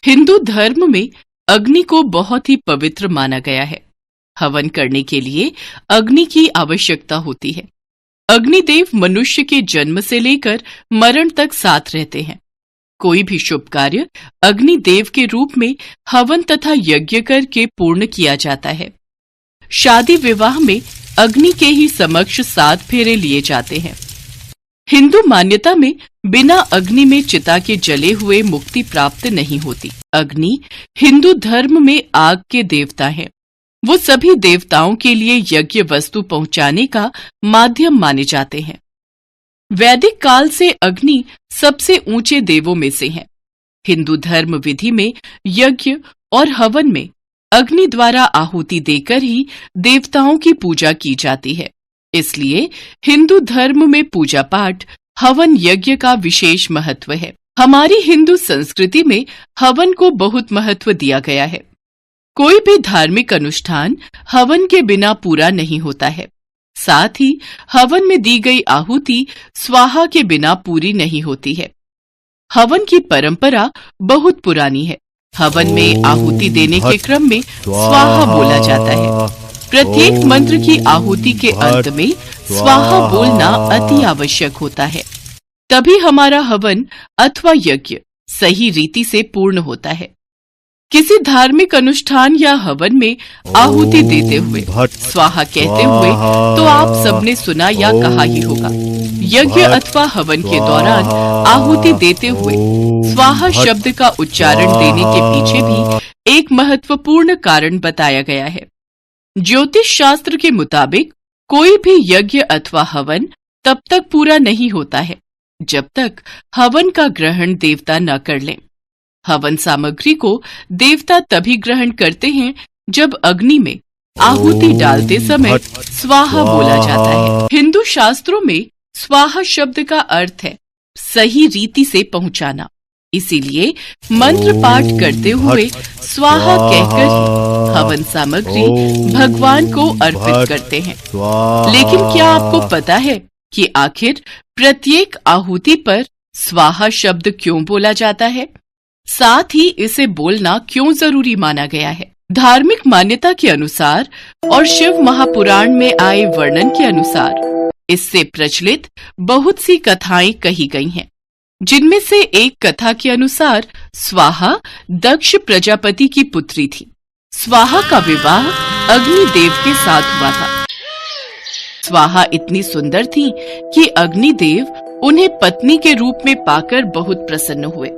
हिंदू धर्म में अग्नि को बहुत ही पवित्र माना गया है। हवन करने के लिए अग्नि की आवश्यकता होती है। अग्निदेव मनुष्य के जन्म से लेकर मरण तक साथ रहते हैं। कोई भी शुभ कार्य अग्निदेव के रूप में हवन तथा यज्ञ करके पूर्ण किया जाता है। शादी विवाह में अग्नि के ही समक्ष 7 फेरे लिए जाते हैं। हिंदू मान्यता में बिना अग्नि में चिता के जले हुए मुक्ति प्राप्त नहीं होती। अग्नि हिंदू धर्म में आग के देवता हैं। वो सभी देवताओं के लिए यज्ञ वस्तु पहुंचाने का माध्यम माने जाते हैं। वैदिक काल से अग्नि सबसे ऊंचे देवों में से है। हिंदू धर्म विधि में यज्ञ और हवन में अग्नि द्वारा आहुति देकर ही देवताओं की पूजा की जाती है। इसलिए हिंदू धर्म में पूजा पाठ, हवन यज्ञ का विशेष महत्व है। हमारी हिंदू संस्कृति में हवन को बहुत महत्व दिया गया है। कोई भी धार्मिक अनुष्ठान हवन के बिना पूरा नहीं होता है। साथ ही हवन में दी गई आहुति स्वाहा के बिना पूरी नहीं होती है। हवन की परंपरा बहुत पुरानी है। हवन में आहुति देने के क्रम में स्वाहा बोला जाता है। प्रत्येक मंत्र की आहुति के अंत में स्वाहा बोलना अति आवश्यक होता है। तभी हमारा हवन अथवा यज्ञ सही रीति से पूर्ण होता है। किसी धार्मिक अनुष्ठान या हवन में आहुति देते हुए स्वाहा कहते हुए तो आप सबने सुना या कहा ही होगा। यज्ञ अथवा हवन के दौरान आहुति देते हुए स्वाहा शब्द का उच्चारण देने के पीछे भी एक महत्वपूर्ण कारण बताया गया है। ज्योतिष शास्त्र के मुताबिक कोई भी यज्ञ अथवा हवन तब तक पूरा नहीं होता है जब तक हवन का ग्रहण देवता न कर लें। हवन सामग्री को देवता तभी ग्रहण करते हैं जब अग्नि में आहुति डालते समय स्वाहा बोला जाता है। हिंदू शास्त्रों में स्वाहा शब्द का अर्थ है सही रीति से पहुंचाना। इसीलिए मंत्र पाठ करते हुए स्वाहा कहकर ही हवन सामग्री भगवान को अर्पित करते हैं। लेकिन क्या आपको पता है कि आखिर प्रत्येक आहुति पर स्वाहा शब्द क्यों बोला जाता है? साथ ही इसे बोलना क्यों जरूरी माना गया है? धार्मिक मान्यता के अनुसार और शिव महापुराण में आए वर्णन के अनुसार इससे प्रचलित बहुत सी कथाएं कही गई हैं, जिनमें से एक कथा के अनुसार स्वाहा दक्ष प्रजापति की पुत्री थी। स्वाहा का विवाह अग्निदेव के साथ हुआ था। स्वाहा इतनी सुंदर थी कि अग्निदेव उन्हें पत्नी के रूप में पाकर बहुत प्रसन्न हुए।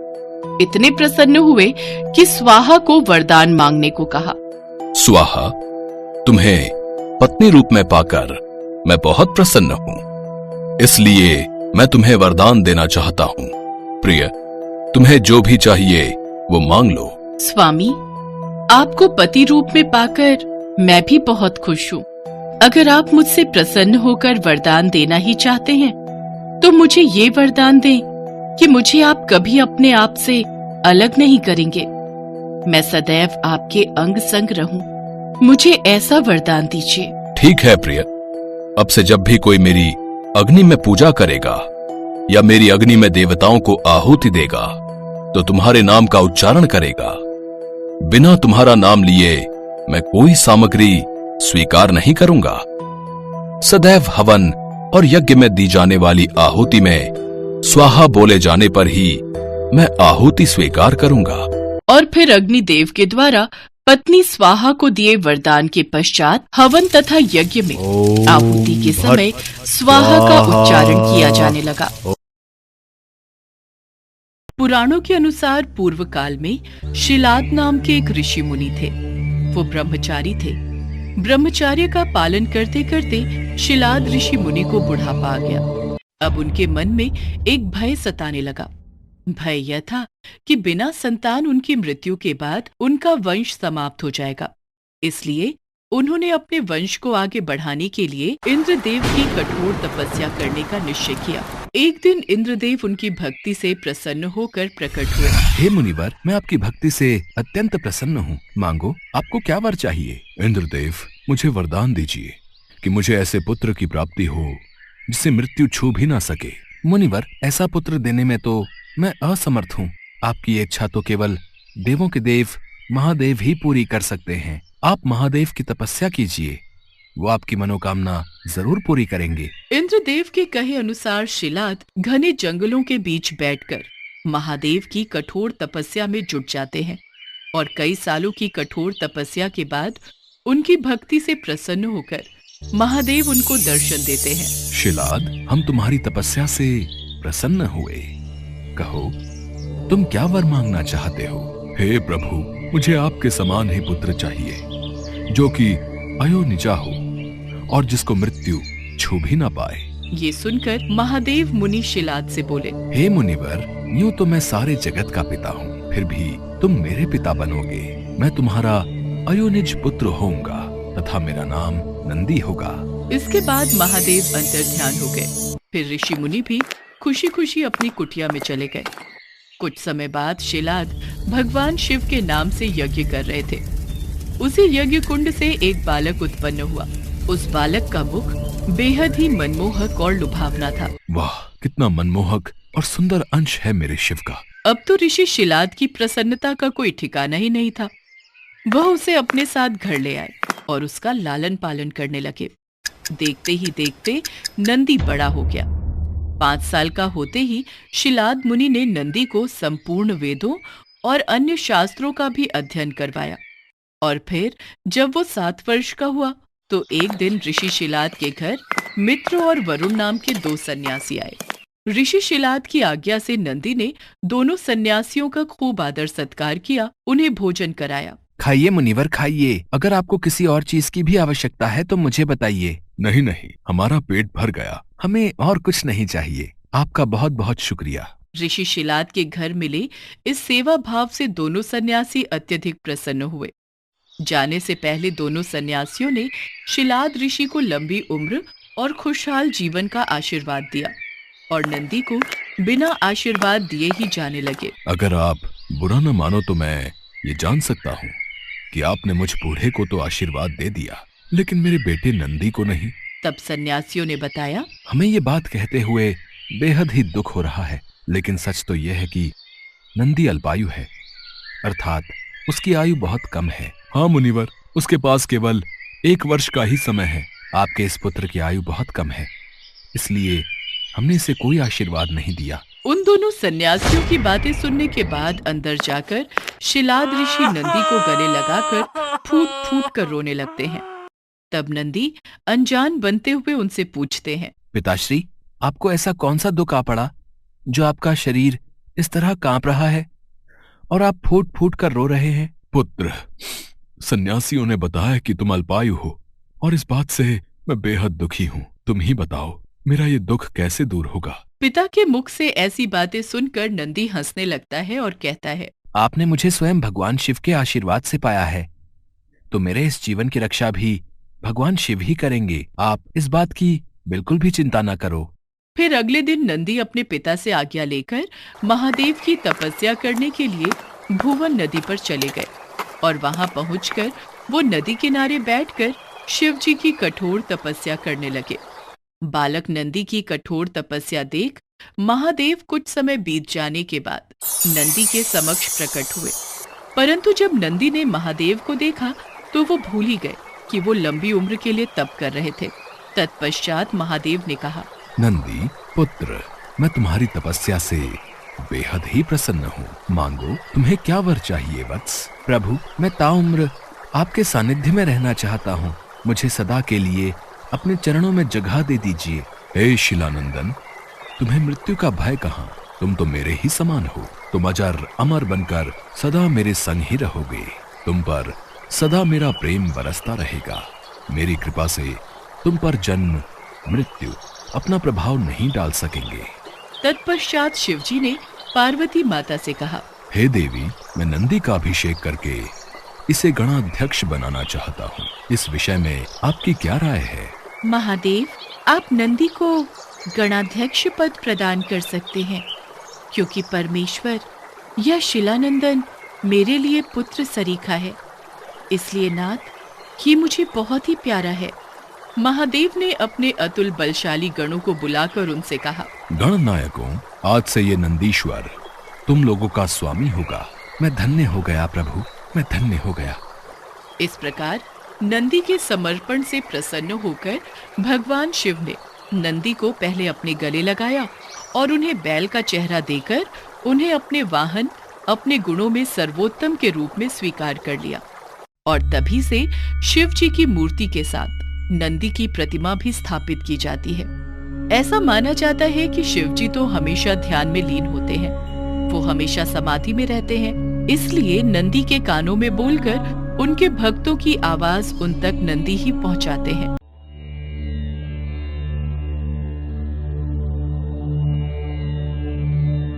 इतने प्रसन्न हुए कि स्वाहा को वरदान मांगने को कहा। स्वाहा, तुम्हें पत्नी रूप में पाकर मैं बहुत प्रसन्न हूँ, इसलिए मैं तुम्हें वरदान देना चाहता हूँ। प्रिय, तुम्हें जो भी चाहिए वो मांग लो। स्वामी, आपको पति रूप में पाकर मैं भी बहुत खुश हूँ। अगर आप मुझसे प्रसन्न होकर वरदान देना ही चाहते हैं तो मुझे ये वरदान दें कि मुझे आप कभी अपने आप से अलग नहीं करेंगे। मैं सदैव आपके अंग संग रहूं। मुझे ऐसा वरदान दीजिए। ठीक है प्रिय, अब से जब भी कोई मेरी अग्नि में पूजा करेगा या मेरी अग्नि में देवताओं को आहुति देगा तो तुम्हारे नाम का उच्चारण करेगा। बिना तुम्हारा नाम लिए मैं कोई सामग्री स्वीकार नहीं करूंगा। सदैव हवन और यज्ञ में दी जाने वाली आहुति में स्वाहा बोले जाने पर ही मैं आहुति स्वीकार करूंगा। और फिर अग्निदेव के द्वारा पत्नी स्वाहा को दिए वरदान के पश्चात हवन तथा यज्ञ में आहुति के समय स्वाहा का उच्चारण किया जाने लगा। पुराणों के अनुसार पूर्व काल में शिलाद नाम के एक ऋषि मुनि थे। वो ब्रह्मचारी थे। ब्रह्मचर्य का पालन करते करते शिलाद ऋषि मुनि को बुढ़ापा आ गया। अब उनके मन में एक भय सताने लगा। भय यह था कि बिना संतान उनकी मृत्यु के बाद उनका वंश समाप्त हो जाएगा। इसलिए उन्होंने अपने वंश को आगे बढ़ाने के लिए इंद्रदेव की कठोर तपस्या करने का निश्चय किया। एक दिन इंद्रदेव उनकी भक्ति से प्रसन्न होकर प्रकट हुए। हे मुनिवर, मैं आपकी भक्ति से अत्यंत प्रसन्न हूँ। मांगो, आपको क्या वर चाहिए? इंद्रदेव, मुझे वरदान दीजिए कि मुझे ऐसे पुत्र की प्राप्ति हो जिसे मृत्यु छू भी ना सके। मुनिवर, ऐसा पुत्र देने में तो मैं असमर्थ हूँ। आपकी इच्छा तो केवल देवों के देव महादेव ही पूरी कर सकते हैं। आप महादेव की तपस्या कीजिए, वो आपकी मनोकामना जरूर पूरी करेंगे। इंद्रदेव के कहे अनुसार शिलाद घने जंगलों के बीच बैठकर महादेव की कठोर तपस्या में जुट जाते हैं और कई सालों की कठोर तपस्या के बाद उनकी भक्ति से प्रसन्न होकर महादेव उनको दर्शन देते हैं। शिलाद, हम तुम्हारी तपस्या से प्रसन्न हुए। कहो, तुम क्या वर मांगना चाहते हो? हे प्रभु, मुझे आपके समान ही पुत्र चाहिए, जो कि अयोनिजा हो और जिसको मृत्यु छू भी ना पाए। ये सुनकर महादेव मुनि शिलाद से बोले, हे मुनिवर, यूं तो मैं सारे जगत का पिता हूँ, फिर भी तुम मेरे पिता बनोगे। मैं तुम्हारा अयोनिज पुत्र होऊंगा तथा मेरा नाम नंदी होगा। इसके बाद महादेव अंतर ध्यान हो गए। फिर ऋषि मुनि भी खुशी खुशी अपनी कुटिया में चले गए। कुछ समय बाद शिलाद भगवान शिव के नाम से यज्ञ कर रहे थे। उसी यज्ञ कुंड से एक बालक उत्पन्न हुआ। उस बालक का मुख बेहद ही मनमोहक और लुभावना था। वाह, कितना मनमोहक और सुंदर अंश है मेरे शिव का। अब तो ऋषि शिलाद की प्रसन्नता का कोई ठिकाना ही नहीं था। वह उसे अपने साथ घर ले आए और उसका लालन पालन करने लगे। देखते ही देखते नंदी बड़ा हो गया। 5 साल का होते ही शिलाद मुनि ने नंदी को संपूर्ण वेदों और अन्य शास्त्रों का भी अध्ययन करवाया। और फिर जब वो 7 वर्ष का हुआ तो एक दिन ऋषि शिलाद के घर मित्र और वरुण नाम के 2 सन्यासी आए। ऋषि शिलाद की आज्ञा से नंदी ने दोनों सन्यासियों का खूब आदर सत्कार किया, उन्हें भोजन कराया। खाइए मुनिवर, खाइए। अगर आपको किसी और चीज की भी आवश्यकता है तो मुझे बताइए। नहीं नहीं, हमारा पेट भर गया, हमें और कुछ नहीं चाहिए। आपका बहुत बहुत शुक्रिया। ऋषि शिलाद के घर मिले इस सेवा भाव से दोनों सन्यासी अत्यधिक प्रसन्न हुए। जाने से पहले दोनों सन्यासियों ने शिलाद ऋषि को लंबी उम्र और खुशहाल जीवन का आशीर्वाद दिया और नंदी को बिना आशीर्वाद दिए ही जाने लगे। अगर आप बुरा न मानो तो मैं ये जान सकता हूँ कि आपने मुझ बूढ़े को तो आशीर्वाद दे दिया, लेकिन मेरे बेटे नंदी को नहीं। तब सन्यासियों ने बताया, हमें ये बात कहते हुए बेहद ही दुख हो रहा है, लेकिन सच तो यह है कि नंदी अल्पायु है, अर्थात उसकी आयु बहुत कम है। हाँ मुनिवर, उसके पास केवल 1 वर्ष का ही समय है। आपके इस पुत्र की आयु बहुत कम है, इसलिए हमने इसे कोई आशीर्वाद नहीं दिया। उन दोनों सन्यासियों की बातें सुनने के बाद अंदर जाकर शिलाद ऋषि नंदी को गले लगाकर फूट फूट कर रोने लगते हैं। तब नंदी अनजान बनते हुए उनसे पूछते हैं, पिताश्री, आपको ऐसा कौन सा दुख आ पड़ा जो आपका शरीर इस तरह कांप रहा है और आप फूट फूट कर रो रहे हैं? पुत्र, सन्यासियों ने बताया कि तुम अल्पायु हो और इस बात से मैं बेहद दुखी हूँ। तुम ही बताओ, मेरा ये दुख कैसे दूर होगा? पिता के मुख से ऐसी बातें सुनकर नंदी हंसने लगता है और कहता है, आपने मुझे स्वयं भगवान शिव के आशीर्वाद से पाया है, तो मेरे इस जीवन की रक्षा भी भगवान शिव ही करेंगे। आप इस बात की बिल्कुल भी चिंता न करो। फिर अगले दिन नंदी अपने पिता से आज्ञा लेकर महादेव की तपस्या करने के लिए भुवन नदी पर चले गए और वहां पहुंचकर वो नदी किनारे बैठकर शिव जी की कठोर तपस्या करने लगे। बालक नंदी की कठोर तपस्या देख महादेव कुछ समय बीत जाने के बाद नंदी के समक्ष प्रकट हुए, परंतु जब नंदी ने महादेव को देखा तो वो भूल ही गए कि वो लंबी उम्र के लिए तप कर रहे थे। तत्पश्चात महादेव ने कहा, नंदी पुत्र, मैं तुम्हारी तपस्या से बेहद ही प्रसन्न हूँ। मांगो, तुम्हें क्या वर चाहिए वत्स? प्रभु, मैं ताउम्र आपके सानिध्य में रहना चाहता हूँ। मुझे सदा के लिए अपने चरणों में जगह दे दीजिए। हे शिलानंदन, तुम्हें मृत्यु का भय कहाँ? तुम तो मेरे ही समान हो। तुम अजर अमर बनकर सदा मेरे संग ही रहोगे। तुम पर सदा मेरा प्रेम बरसता रहेगा। मेरी कृपा से तुम पर जन्म मृत्यु अपना प्रभाव नहीं डाल सकेंगे। तत्पश्चात शिवजी ने पार्वती माता से कहा, हे देवी, मैं नंदी का अभिषेक करके इसे गणाध्यक्ष बनाना चाहता हूँ। इस विषय में आपकी क्या राय है? महादेव, आप नंदी को गणाध्यक्ष पद प्रदान कर सकते हैं, क्योंकि परमेश्वर यह शिलानंदन मेरे लिए पुत्र सरीखा है। इसलिए नाथ, ये मुझे बहुत ही प्यारा है। महादेव ने अपने अतुल बलशाली गणों को बुलाकर उनसे कहा, गणनायकों, आज से ये नंदीश्वर तुम लोगों का स्वामी होगा। मैं धन्य हो गया प्रभु, मैं धन्य हो गया। इस प्रकार नंदी के समर्पण से प्रसन्न होकर भगवान शिव ने नंदी को पहले अपने गले लगाया और उन्हें बैल का चेहरा देकर उन्हें अपने वाहन, अपने गुणों में सर्वोत्तम के रूप में स्वीकार कर लिया। और तभी से शिव जी की मूर्ति के साथ नंदी की प्रतिमा भी स्थापित की जाती है। ऐसा माना जाता है कि शिव जी तो हमेशा ध्यान में लीन होते हैं, वो हमेशा समाधि में रहते हैं, इसलिए नंदी के कानों में बोलकर उनके भक्तों की आवाज उन तक नंदी ही पहुंचाते हैं।